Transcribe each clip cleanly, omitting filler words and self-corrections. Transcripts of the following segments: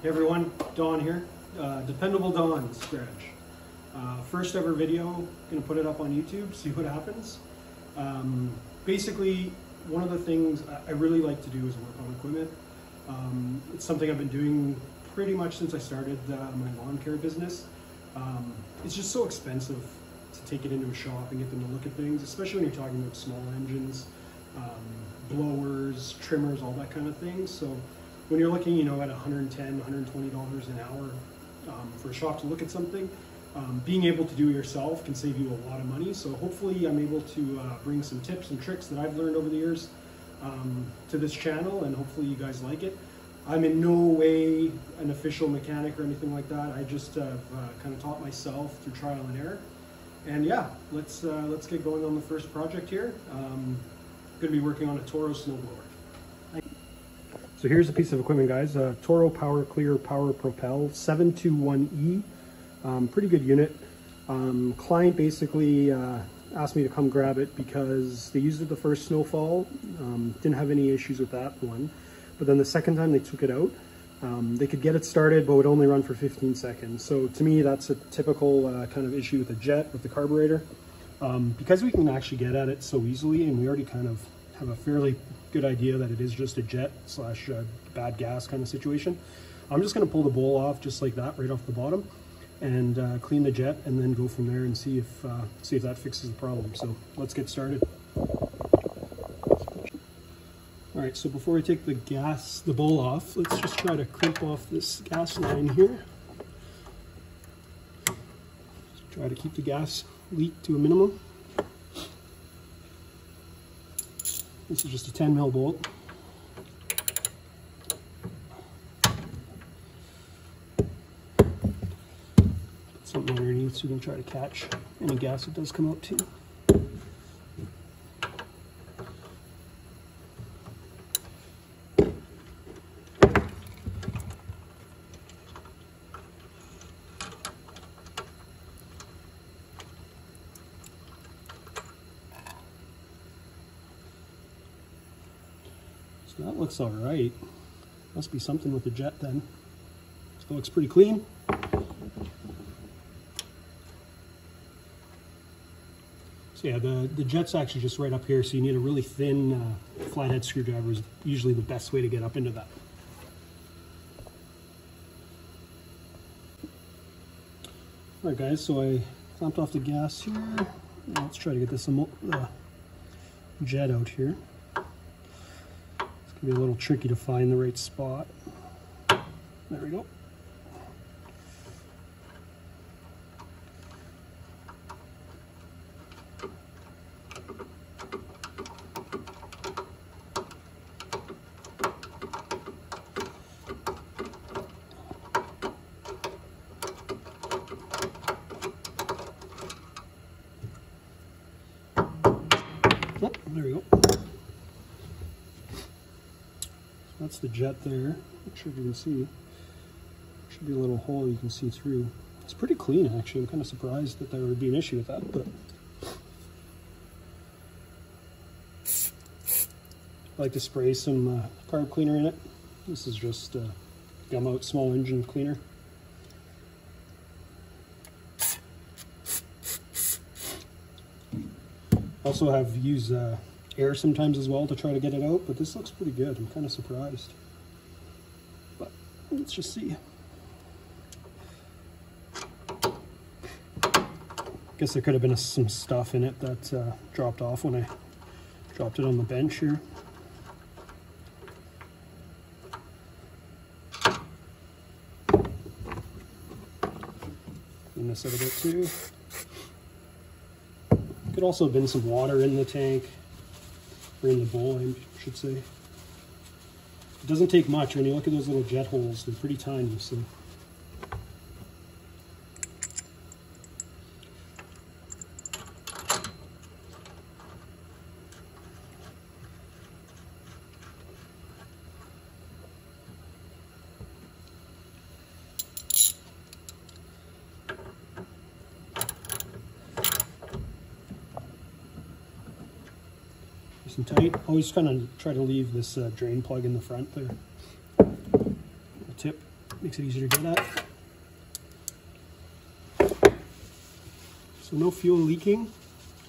Hey everyone, Don here. Dependable Don Scratch. First ever video, gonna put it up on YouTube, see what happens. Basically, one of the things I really like to do is work on equipment. It's something I've been doing pretty much since I started my lawn care business. It's just so expensive to take it into a shop and get them to look at things, especially when you're talking about small engines, blowers, trimmers, all that kind of thing. So when you're looking, at $110, $120 an hour for a shop to look at something, being able to do it yourself can save you a lot of money. So hopefully I'm able to bring some tips and tricks that I've learned over the years to this channel, and hopefully you guys like it. I'm in no way an official mechanic or anything like that. I just kind of taught myself through trial and error. And yeah, let's get going on the first project here. Going to be working on a Toro Snowblower. So here's a piece of equipment, guys. Toro Power Clear Power Propel 721E. Pretty good unit. Client basically asked me to come grab it because they used it the first snowfall. Didn't have any issues with that one. But then the second time they took it out, they could get it started, but would only run for 15 seconds. So to me, that's a typical kind of issue with the jet, with the carburetor. Because we can actually get at it so easily, and we already kind of have a fairly good idea that it is just a jet slash bad gas kind of situation. I'm just going to pull the bowl off just like that, right off the bottom, and clean the jet, and then go from there and see if that fixes the problem. So let's get started. All right, so before I take the bowl off, let's just try to crimp off this gas line here. Just try to keep the gas leak to a minimum. This is just a 10 mil bolt. Put something underneath so we can try to catch any gas that does come out too. So that looks all right. Must be something with the jet then. Still looks pretty clean. So yeah, the jet's actually just right up here, so you need a really thin flathead screwdriver is usually the best way to get up into that. All right guys, so I clamped off the gas here. Now let's try to get this jet out here. It's gonna be a little tricky to find the right spot. There we go. Oh, there we go. That's the jet there. Not sure if you can see. Should be a little hole you can see through. It's pretty clean actually. I'm kind of surprised that there would be an issue with that, but I like to spray some carb cleaner in it. This is just gum out small engine cleaner. Also have used air sometimes as well to try to get it out, but this looks pretty good. I'm kind of surprised. But let's just see. Guess there could have been some stuff in it that dropped off when I dropped it on the bench here. Clean this out a bit too. Could also have been some water in the tank, or in the bowl, I should say. It doesn't take much. When you look at those little jet holes, they're pretty tiny, so. Nice and tight. Always kind of try to leave this drain plug in the front there. The tip. Makes it easier to get at. So no fuel leaking.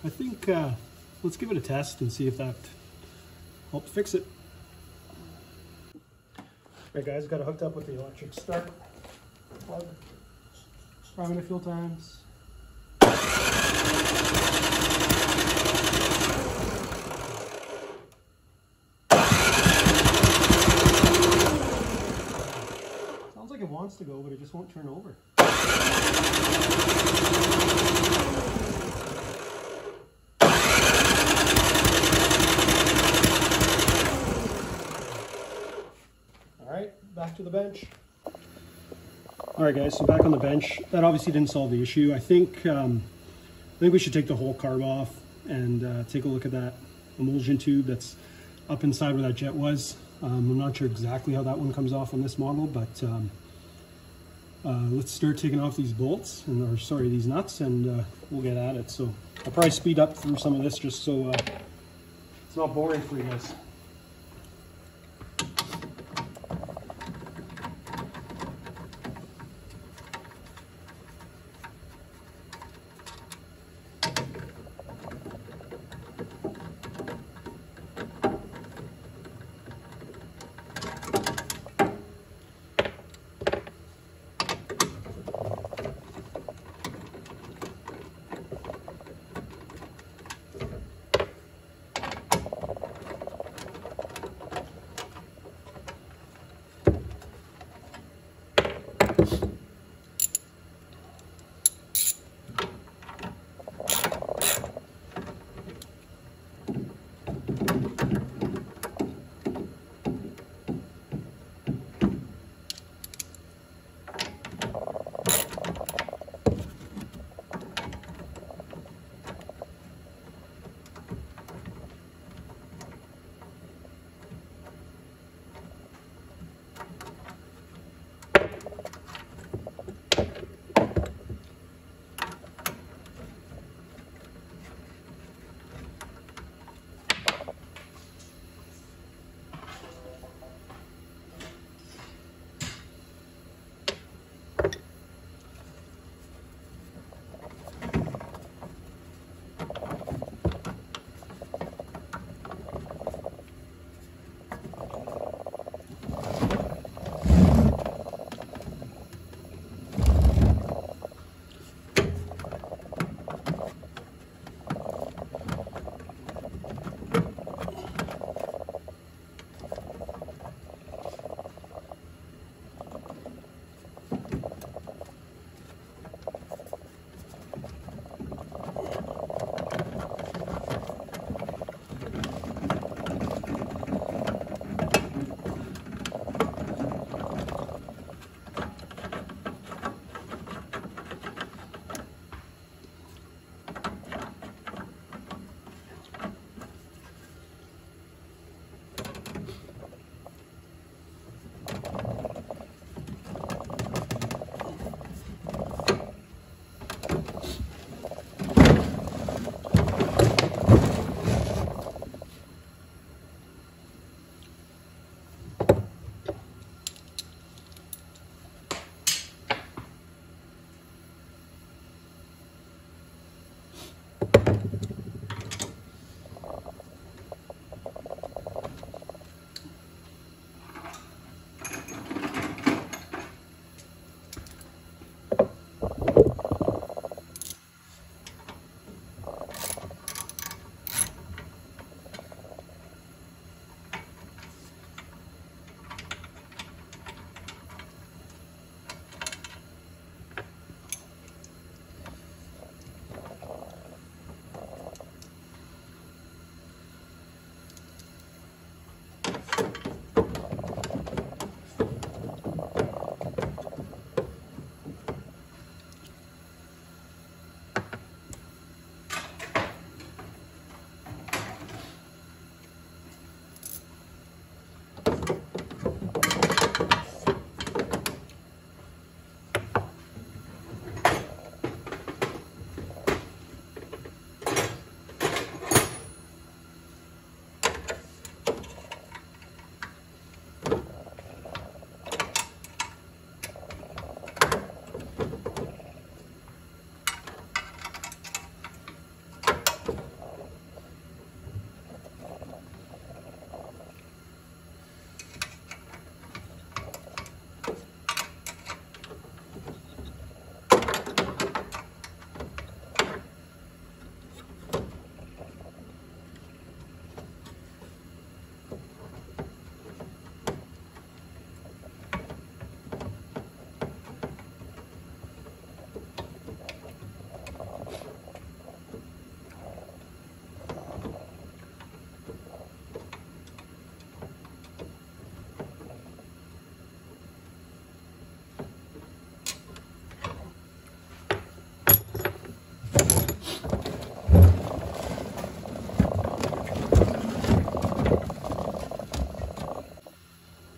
I think let's give it a test and see if that helps fix it. Right guys, got it hooked up with the electric start plug. Priming a few times. Sounds like it wants to go, but it just won't turn over. Back to the bench. All right guys, so back on the bench. That obviously didn't solve the issue. I think we should take the whole carb off and take a look at that emulsion tube that's up inside where that jet was. I'm not sure exactly how that one comes off on this model, but let's start taking off these bolts, or sorry, these nuts, and we'll get at it. So I'll probably speed up through some of this just so it's not boring for you guys.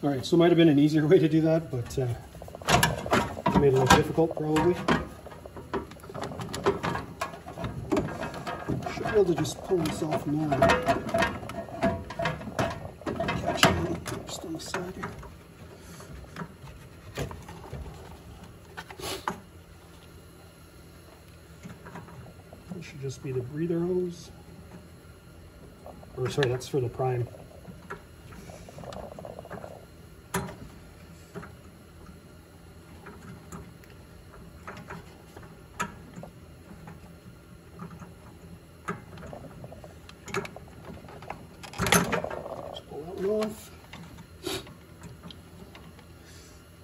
All right, so it might have been an easier way to do that, but it made it a little difficult probably. Should be able to just pull this off now. Catch it just on the side here. This should just be the breather hose. Or sorry, that's for the prime. Off.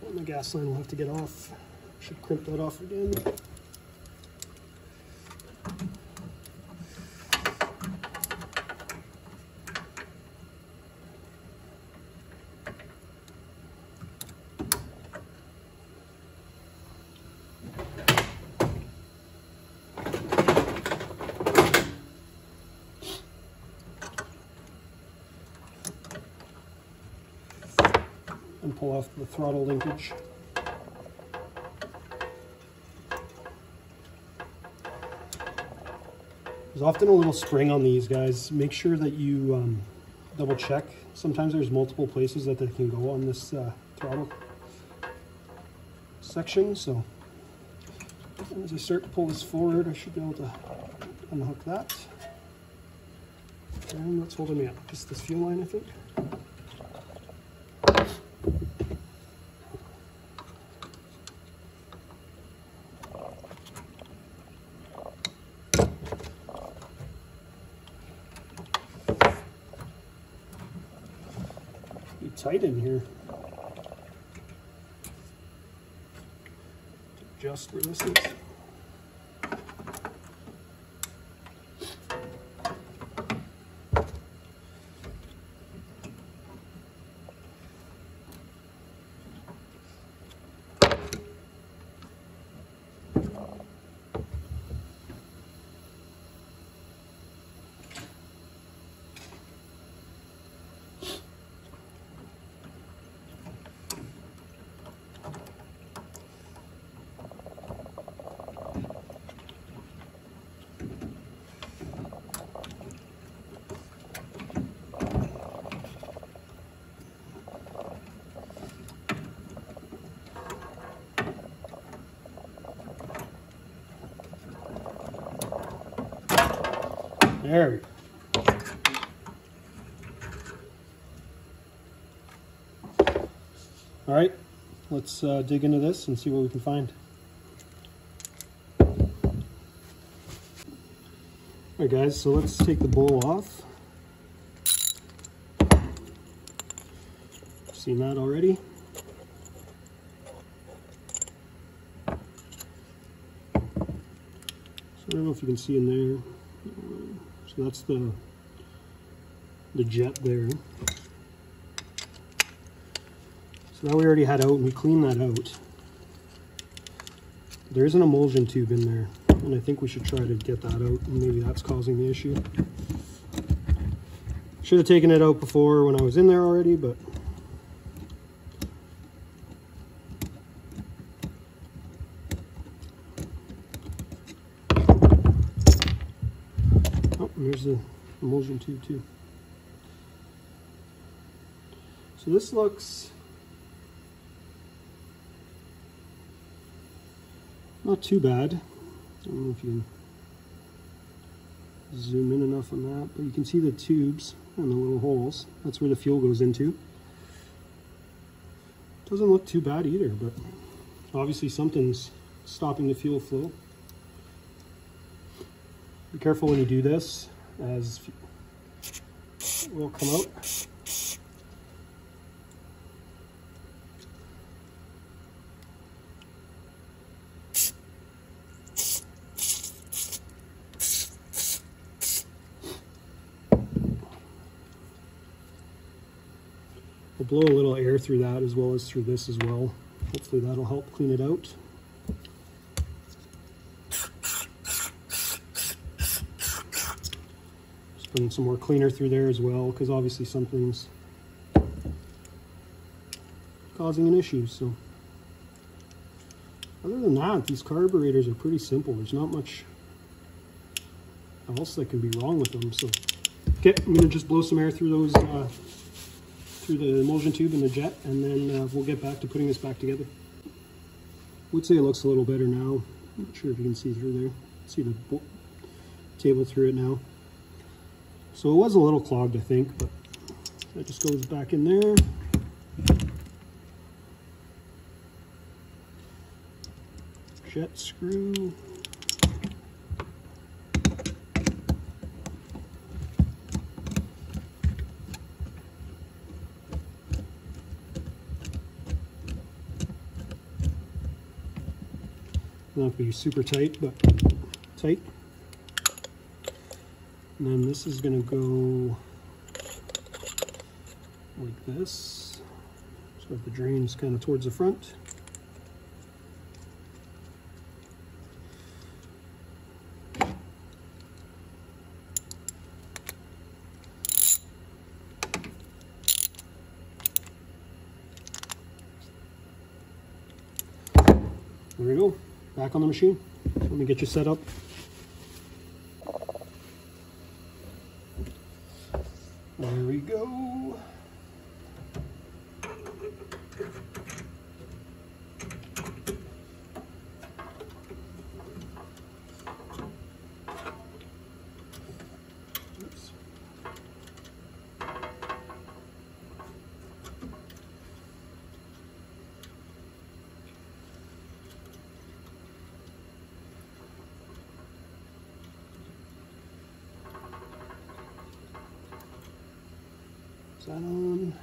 Well, my gas line will have to get off. Should crimp that off again. And pull off the throttle linkage. There's often a little spring on these guys. Make sure that you double check. Sometimes there's multiple places that they can go on this throttle section. So as I start to pull this forward, I should be able to unhook that. And what's holding me up? Just this fuel line, I think. Tight in here. Adjust where this is. There we go. All right, let's dig into this and see what we can find. All right, guys, so let's take the bowl off. Seen that already? So I don't know if you can see in there. So that's the jet there. So that we already had out, and we cleaned that out. There is an emulsion tube in there, and I think we should try to get that out, and maybe that's causing the issue. Should have taken it out before when I was in there already, but there's the emulsion tube too. So this looks not too bad. I don't know if you can zoom in enough on that, but you can see the tubes and the little holes. That's where the fuel goes into. Doesn't look too bad either, but obviously something's stopping the fuel flow. Be careful when you do this, as it will come out. We'll blow a little air through that as well as through this as well. Hopefully that'll help clean it out. Just putting some more cleaner through there as well, because obviously something's causing an issue. So other than that, these carburetors are pretty simple. There's not much else that can be wrong with them. So okay, I'm gonna just blow some air through those through the emulsion tube and the jet, and then we'll get back to putting this back together. I would say it looks a little better now. I'm not sure if you can see through there. See the table through it now. So it was a little clogged, I think, but that just goes back in there. Jet screw. Not to be super tight, but tight. And then this is going to go like this, so that the drain's kind of towards the front. There we go, back on the machine. Let me get you set up. There we go. Oops. Is that on?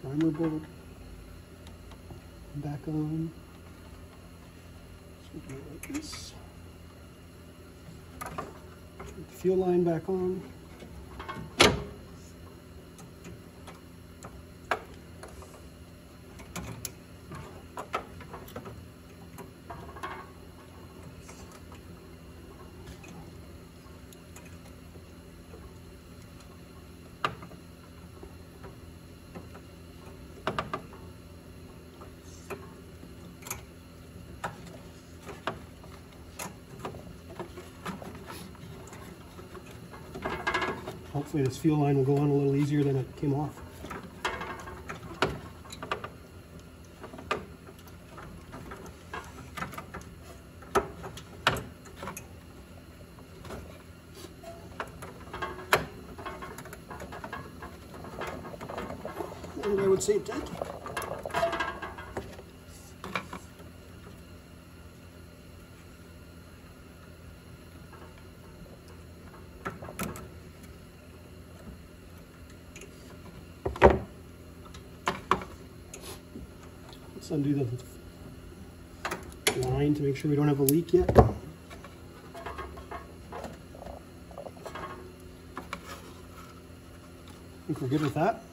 Primer board back on. So do it like this. Put the fuel line back on. Hopefully this fuel line will go on a little easier than it came off. And I would say tight. Let's undo the line to make sure we don't have a leak yet. I think we're good with that.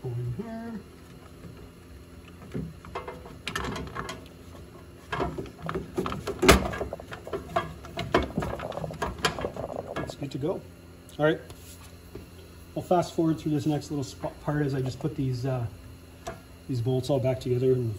Go in here. Good to go. All right, I'll fast forward through this next little part as I just put these bolts all back together. And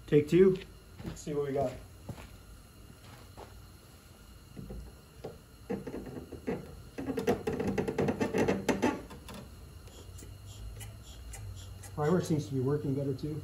take two. Let's see what we got. Primer seems to be working better too.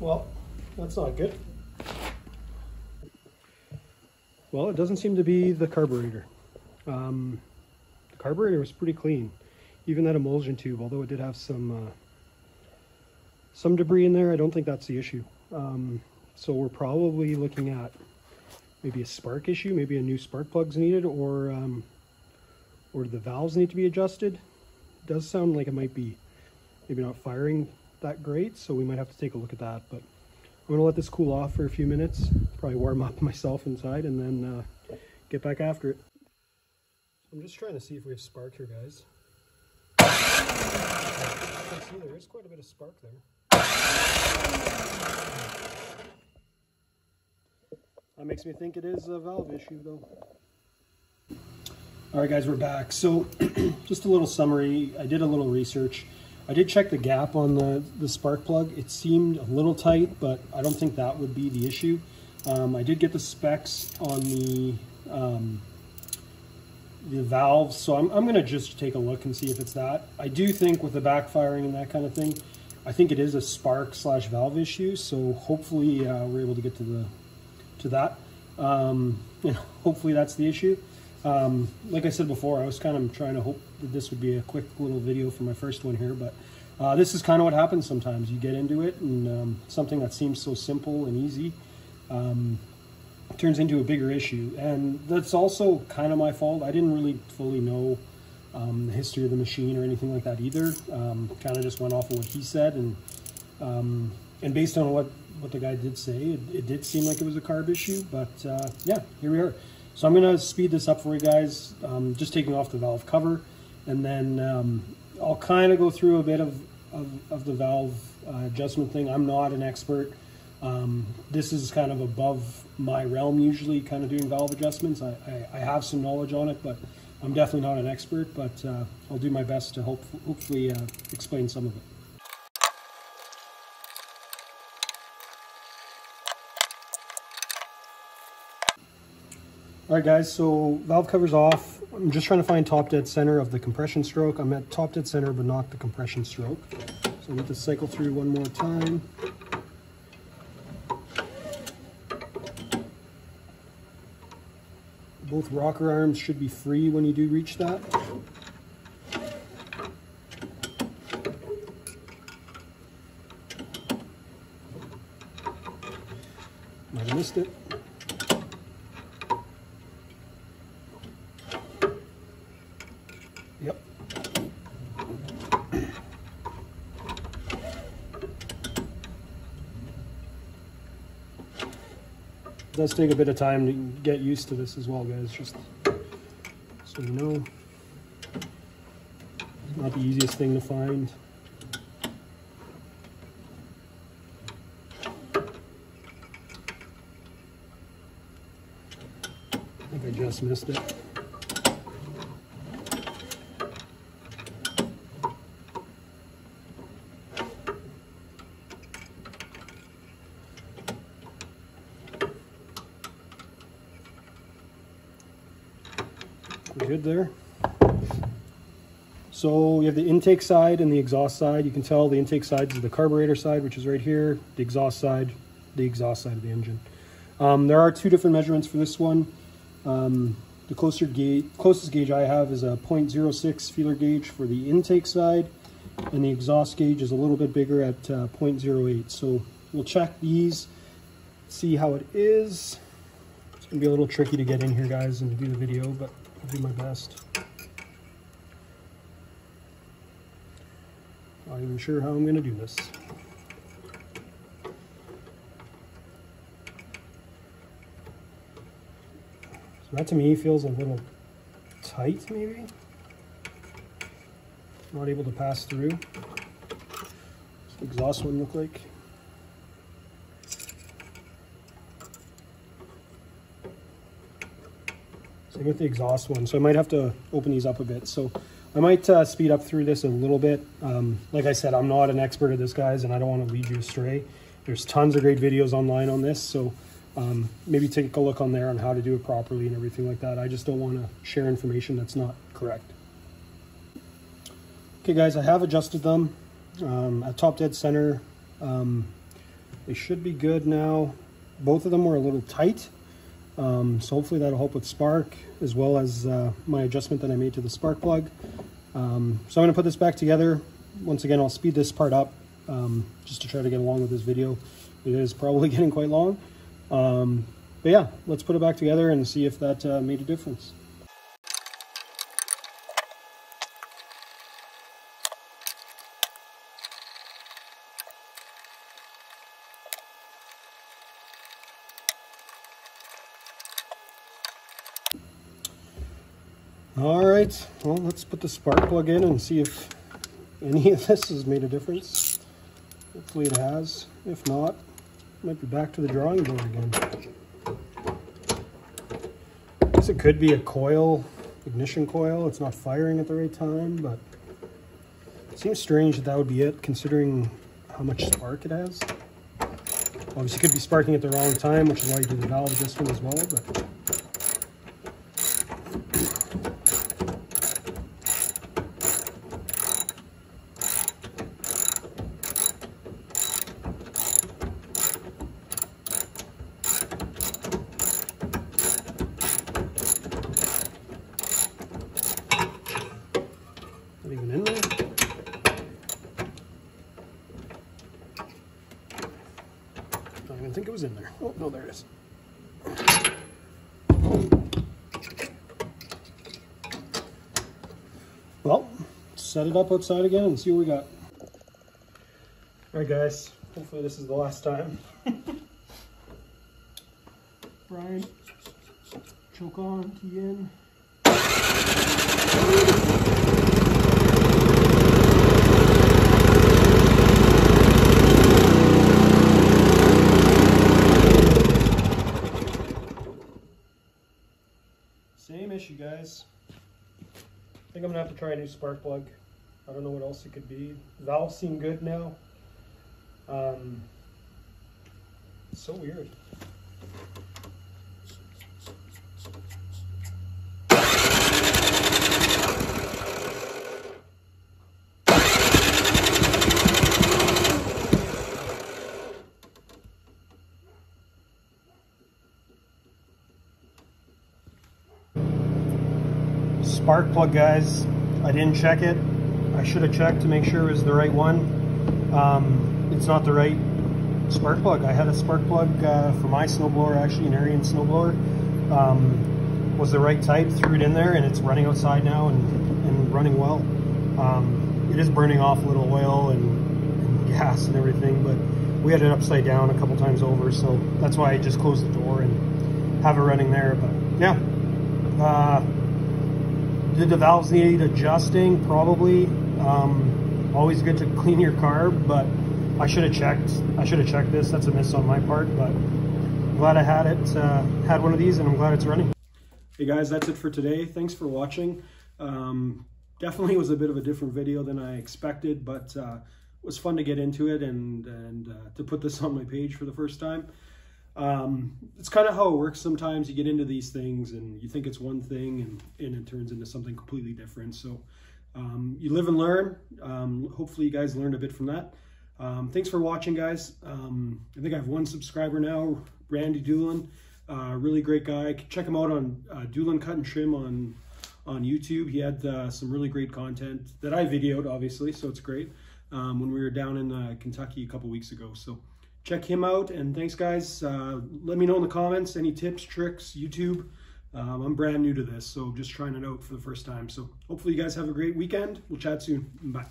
Well, that's not good. Well, it doesn't seem to be the carburetor. The carburetor was pretty clean. Even that emulsion tube, although it did have some debris in there, I don't think that's the issue. So we're probably looking at maybe a spark issue, maybe a new spark plug's needed, or the valves need to be adjusted. It does sound like it might be maybe not firing that great, so we might have to take a look at that. But I'm gonna let this cool off for a few minutes, probably warm up myself inside, and then get back after it. So I'm just trying to see if we have spark here, guys. You can see there is quite a bit of spark there. That makes me think it is a valve issue though. All right guys, we're back. So just a little summary. I did a little research. I did check the gap on the spark plug. It seemed a little tight, but I don't think that would be the issue. I did get the specs on the valves, so I'm going to just take a look and see if it's that. I do think with the backfiring and that kind of thing, I think it is a spark / valve issue. So hopefully we're able to get to that. Hopefully that's the issue. Like I said before, I was kind of trying to hope that this would be a quick little video for my first one here, but this is kind of what happens sometimes. You get into it, and something that seems so simple and easy turns into a bigger issue. And that's also kind of my fault. I didn't really fully know the history of the machine or anything like that either. Kind of just went off of what he said, and based on what the guy did say, it did seem like it was a carb issue. But yeah, here we are. So I'm going to speed this up for you guys, just taking off the valve cover, and then I'll kind of go through a bit of the valve adjustment thing. I'm not an expert. This is kind of above my realm usually, kind of doing valve adjustments. I have some knowledge on it, but I'm definitely not an expert, but I'll do my best to hopefully explain some of it. All right guys, so valve cover's off. I'm just trying to find top dead center of the compression stroke. I'm at top dead center, but not the compression stroke. So I'll let this cycle through one more time. Both rocker arms should be free when you do reach that. Might have missed it. Yep. It does take a bit of time to get used to this as well, guys, just so you know. It's not the easiest thing to find. I think I just missed it. We're good there. So you have the intake side and the exhaust side. You can tell the intake side is the carburetor side, which is right here. The exhaust side of the engine. There are two different measurements for this one. The closest gauge I have is a 0.06 feeler gauge for the intake side, and the exhaust gauge is a little bit bigger at 0.08. So we'll check these, see how it is. It's gonna be a little tricky to get in here, guys, and do the video, but I'll do my best. Not even sure how I'm going to do this. So that to me feels a little tight, maybe. Not able to pass through. What's the exhaust one look like? Same with the exhaust one, so I might have to open these up a bit. So I might speed up through this a little bit. Like I said, I'm not an expert at this, guys, and I don't want to lead you astray. There's tons of great videos online on this, so maybe take a look on there on how to do it properly and everything like that. I just don't want to share information that's not correct. Okay, guys, I have adjusted them at top dead center. They should be good now. Both of them were a little tight, so hopefully that'll help with spark, as well as my adjustment that I made to the spark plug. So I'm going to put this back together. Once again, I'll speed this part up just to try to get along with this video. It is probably getting quite long. But yeah, let's put it back together and see if that made a difference. All right, well, let's put the spark plug in and see if any of this has made a difference. Hopefully it has. If not, might be back to the drawing board again. I guess it could be a coil, ignition coil. It's not firing at the right time, but it seems strange that that would be it, considering how much spark it has. Obviously, it could be sparking at the wrong time, which is why you do the valve adjustment as well, but even in there. I didn't think it was in there. Oh, no, there it is. Well, set it up outside again and see what we got. All right, guys. Hopefully this is the last time. Brian, choke on, key in. Same issue, guys. I think I'm gonna have to try a new spark plug. I don't know what else it could be. Valves seem good now. So weird. Spark plug, guys. I didn't check it. I should have checked to make sure it was the right one. It's not the right spark plug. I had a spark plug for my snowblower, actually an Arian snowblower. Was the right type, threw it in there, and it's running outside now and running well. It is burning off a little oil and gas and everything, but we had it upside down a couple times over, so that's why I just closed the door and have it running there. But yeah. Did the valves need adjusting? Probably. Always good to clean your carb, but I should have checked. I should have checked this. That's a miss on my part, but I'm glad I had it. Had one of these, and I'm glad it's running. Hey guys, that's it for today. Thanks for watching. Definitely was a bit of a different video than I expected, but it was fun to get into it and to put this on my page for the first time. It's kind of how it works sometimes. You get into these things and you think it's one thing and it turns into something completely different. So you live and learn. Hopefully you guys learned a bit from that. Thanks for watching, guys. I think I have one subscriber now, Randy Doolin. Really great guy. Check him out on Doolin Cut and Trim on YouTube. He had some really great content that I videoed, obviously, so it's great, when we were down in Kentucky a couple weeks ago. So check him out, and thanks, guys. Let me know in the comments any tips, tricks, YouTube. I'm brand new to this, so just trying it out for the first time. So hopefully you guys have a great weekend. We'll chat soon. Bye.